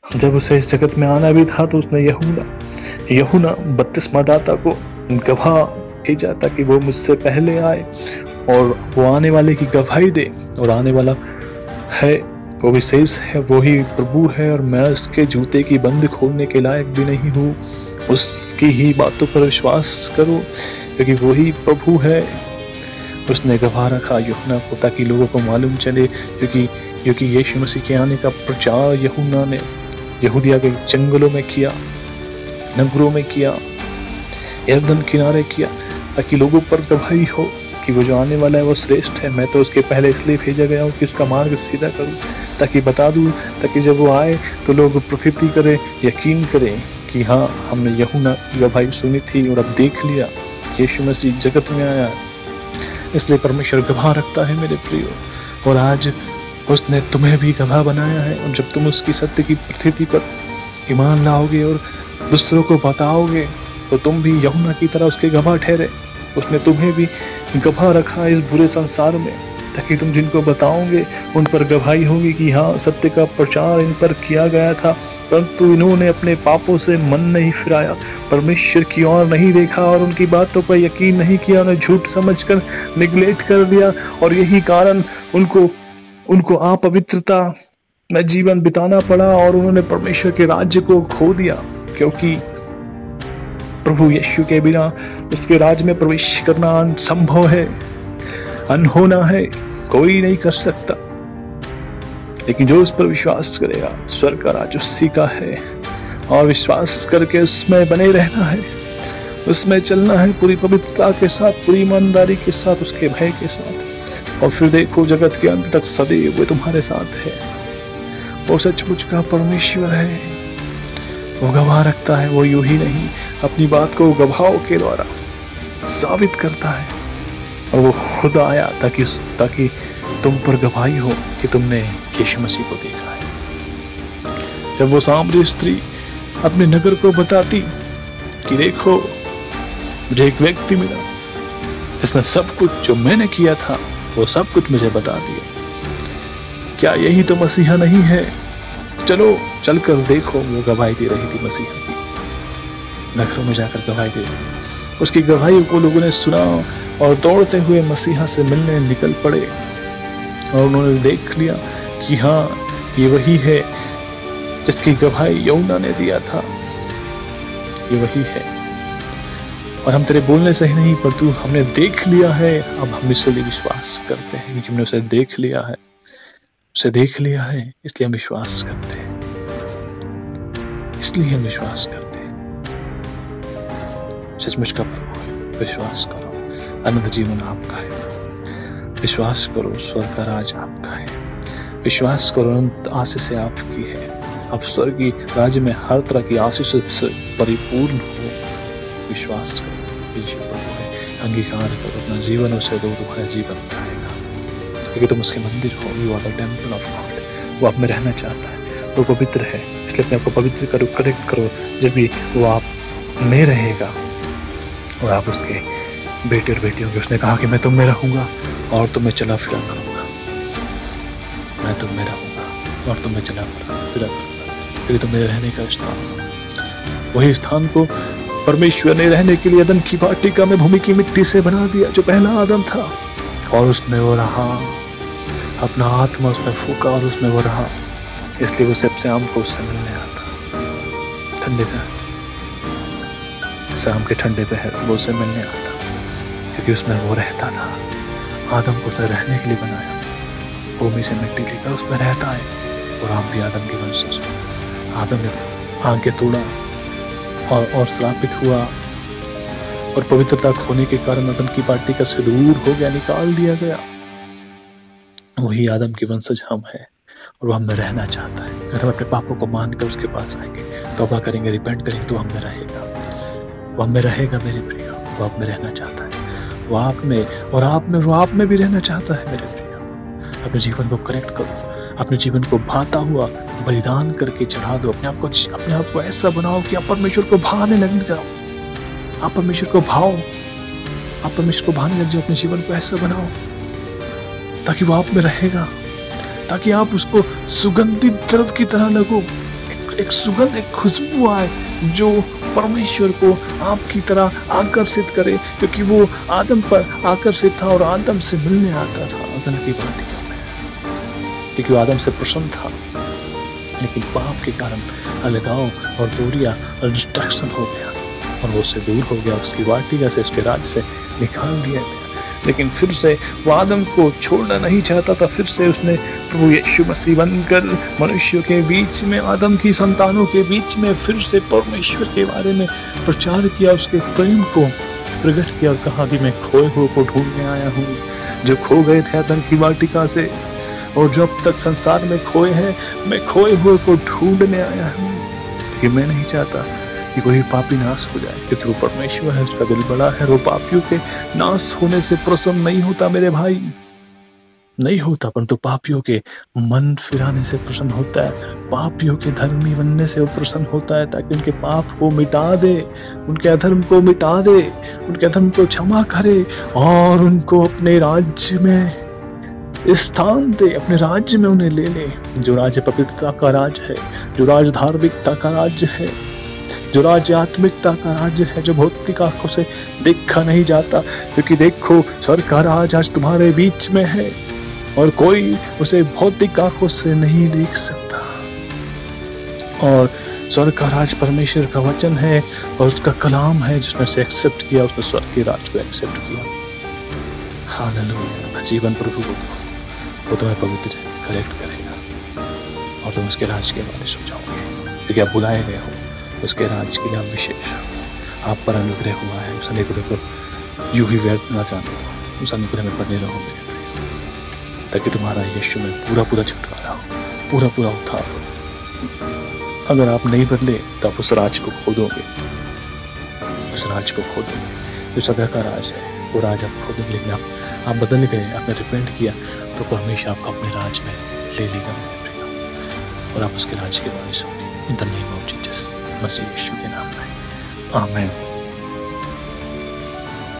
जब उसे इस जगत में आना भी था तो उसने यूहन्ना बपतिस्मा दाता को गवाह भेजा ताकि वो मुझसे पहले आए और वो आने वाले की गवाही दे, और आने वाला है वो विशेष है, वो ही प्रभु है, और मैं उसके जूते की बंद खोलने के लायक भी नहीं हूँ। उसकी ही बातों पर विश्वास करो क्योंकि वो ही प्रभु है। उसने गवाह रखा यूहन्ना को ताकि लोगों को मालूम चले, क्योंकि यीशु मसीह के आने का प्रचार यूहन्ना ने यहूदिया के जंगलों में किया, नगरों में किया, यरदन किनारे किया, ताकि लोगों पर गवाही हो कि वो जो आने वाला है वो श्रेष्ठ है। मैं तो उसके पहले इसलिए भेजा गया हूँ कि उसका मार्ग सीधा करूँ, ताकि बता दूँ, ताकि जब वो आए तो लोग प्रतीति करें, यकीन करें कि हाँ, हमने यूहन्ना की गवाही सुनी थी और अब देख लिया यीशु मसीह जगत में आया। इसलिए परमेश्वर गवाह रखता है मेरे प्रियो, और आज उसने तुम्हें भी गवाह बनाया है। और जब तुम उसकी सत्य की प्रतीति पर ईमान लाओगे और दूसरों को बताओगे तो तुम भी यूहन्ना की तरह उसके गवाह ठहरे। उसने तुम्हें भी गवाह रखा इस बुरे संसार में, ताकि तुम जिनको बताओगे उन पर गवाही होगी कि हाँ, सत्य का प्रचार इन पर किया गया था, परंतु इन्होंने अपने पापों से मन नहीं फिराया, परमेश्वर की ओर नहीं देखा और उनकी बातों पर यकीन नहीं किया, उन्हें झूठ समझकर निगलेक्ट कर दिया, और यही कारण उनको अपवित्रता में जीवन बिताना पड़ा और उन्होंने परमेश्वर के राज्य को खो दिया। क्योंकि प्रभु यीशु के बिना उसके राज्य में प्रवेश करना असंभव है, अनहोना है, कोई नहीं कर सकता। लेकिन जो उस पर विश्वास करेगा, स्वर्ग का राज्य उसी का है, और विश्वास करके उसमें बने रहना है, उसमें चलना है पूरी पवित्रता के साथ, पूरी ईमानदारी के साथ, उसके भय के साथ। और फिर देखो, जगत के अंत तक सदैव वो तुम्हारे साथ है। वो सचमुच का परमेश्वर है, वो गवाह रखता है। वो यूं ही नहीं, अपनी बात को गवाहों के द्वारा साबित करता है, और वो खुद आया ताकि तुम पर गवाही हो कि तुमने यीशु मसीह को देखा है। जब वो सामरी स्त्री अपने नगर को बताती कि देखो, मुझे एक व्यक्ति मिला जिसने सब कुछ जो मैंने किया था वो सब कुछ मुझे बता दिया, क्या यही तो मसीहा नहीं है? चलो चलकर देखो। वो गवाही दे रही थी मसीहा की, नगरों में जाकर गवाही दे रही। उसकी गवाही को लोगों ने सुना और दौड़ते हुए मसीहा से मिलने निकल पड़े, और उन्होंने देख लिया कि हाँ, ये वही है जिसकी गवाही यूहन्ना ने दिया था, ये वही है। और हम तेरे बोलने से ही नहीं, पर तू हमने देख लिया है, अब हम इसलिए विश्वास करते हैं, क्योंकि हमने उसे देख लिया है, इसलिए हम विश्वास करते हैं, इसलिए हम विश्वास करते हैं। सचमुच का प्रभु है, विश्वास करो, अनंत जीवन आपका है। विश्वास करो, स्वर्ग का राज आपका है। विश्वास करो, अनंत आशीष आपकी है। अब स्वर्गीय राज्य में हर तरह की आशीष से परिपूर्ण हो। विश्वास करो, यीशु प्रभु है। अंगीकार करो, अपना जीवन उसे दो, तुम्हारा जीवन बढ़ाएगा, क्योंकि तुम उसके मंदिर हो। You are the temple of God. वो आप में रहना चाहता है, वो पवित्र है, इसलिए अपने आपको पवित्र करो, करेक्ट करो। जब भी वो आप में रहेगा और आप उसके बेटे और बेटी होंगे। उसने कहा कि मैं तुम में रहूंगा और तुम्हें चला फिरा करूंगा, मैं तुम में रहूंगा और तुम्हें चला फिरा करूंगा, क्योंकि तुम मेरे रहने का स्थान। वही स्थान को परमेश्वर ने रहने के लिए अदन की वाटिका में भूमि की मिट्टी से बना दिया, जो पहला आदम था, और उसमें वो रहा, अपना आत्मा उसमें फूका और उसमें वो रहा। इसलिए वो सबसे शाम को उससे मिलने आता, ठंडे से शाम के ठंडे पहर वो उससे मिलने आता, क्योंकि उसमें वो रहता था। आदम को उसने रहने के लिए बनाया, भूमि से मिट्टी लेकर उसमें रहता है। और आप भी आदम की वंशज हो। आदम ने आगे तोड़ा और श्रापित हुआ, और पवित्रता खोने के कारण आदम की वाटिका से दूर हो गया, निकाल दिया गया। वही आदम के वंशज हम हैं, और वो हमें रहना चाहता है। अगर हम अपने पापों को मानकर उसके पास आएंगे, तौबा करेंगे, रिपेंट करेंगे, तो हमें रहेगा, वो हमें रहेगा मेरे प्रिय। वो आप में रहना चाहता है, वो आप में और आप में भी रहना चाहता है मेरे प्रिय। अपने जीवन को करेक्ट करो, अपने जीवन को भाता हुआ बलिदान करके चढ़ा दो। अपने आप को ऐसा बनाओ कि आप परमेश्वर को भाने लग जाओ। आप परमेश्वर को भाने लग जाओ। अपने जीवन को ऐसा बनाओ ताकि वो आप में रहेगा, ताकि आप उसको सुगंधित द्रव्य की तरह लगो। एक सुगंध, एक खुशबू आए जो परमेश्वर को आपकी तरह आकर्षित करे, क्योंकि वो आदम पर आकर्षित था और आदम से मिलने आता था अदन की वाटिका में, क्योंकि वो आदम से प्रसन्न था। लेकिन पाप के कारण अलगाव और दूरियां और डिस्ट्रैक्शन हो गया और वो उससे दूर हो गया, उसकी वाटिका से, उसके राज से निकाल दिया गया। लेकिन फिर से वो आदम को छोड़ना नहीं चाहता था। फिर से उसने प्रभु यीशु मसीह बनकर मनुष्यों के बीच में, आदम की संतानों के बीच में फिर से परमेश्वर के बारे में प्रचार किया, उसके प्रेम को प्रकट किया और कहा कि मैं खोए हुए को ढूंढने आया हूँ, जो खो गए थे आदम की वाटिका से और जो अब तक संसार में खोए हैं, मैं खोए हुए को ढूंढने आया हूँ। क्योंकि मैं नहीं चाहता कि कोई पापी नाश हो जाए, क्योंकि वो परमेश्वर है, उसका दिल बड़ा है, वो पापियों के नाश होने से प्रसन्न नहीं होता मेरे भाई, नहीं होता, परंतु पापियों के मन फिराने से प्रसन्न होता है, पापियों के धर्मी बनने से वो प्रसन्न होता है, ताकि उनके पाप को मिटा दे, उनके अधर्म को मिटा दे, उनके अधर्म को क्षमा करे और उनको अपने राज्य में स्थान दे, अपने राज्य में उन्हें ले ले, जो राज्य पवित्रता का राज्य है, जो राज्य धार्मिकता का राज्य है, जो राज्य आत्मिकता का राज्य है, जो भौतिक आंखों से देखा नहीं जाता। क्योंकि देखो, स्वर्ग का राज आज तुम्हारे बीच में है और कोई उसे भौतिक आंखों से नहीं देख सकता। और स्वर्ग का राज परमेश्वर का वचन है और उसका कलाम है, जिसने से एक्सेप्ट किया, उसने स्वर्ग के राज को एक्सेप्ट किया। हालेलुया। अपना जीवन प्रभु को दो, वो तुम्हें पवित्र करेक्ट करेगा और तुम उसके राज के बारे में सोचोगे, क्योंकि आप बुलाए गए हो उसके राज के लिए। आप विशेष हो, आप पर अनुग्रह हुआ है। उस अनुग्रह को यूं ही व्यर्थ ना जाने दो, उस अनुग्रह में बने रहो मेरे प्रिय, ताकि तुम्हारा यीशु में पूरा पूरा छुटकारा हो, पूरा पूरा उद्धार हो। अगर आप नहीं बदले तो आप उस राज को खो दोगे, उस राज को खो दोगे जो सदा का राज है, वो राज आप खो देंगे। लेकिन आप बदल गए, आपने रिपेंट किया, तो परमेश्वर आपको अपने राज में ले लेगा मेरे प्रिय, और आप उसके राज के बारे में सुनिए। In the name of Jesus, मसीह यीशु के नाम में, आमीन।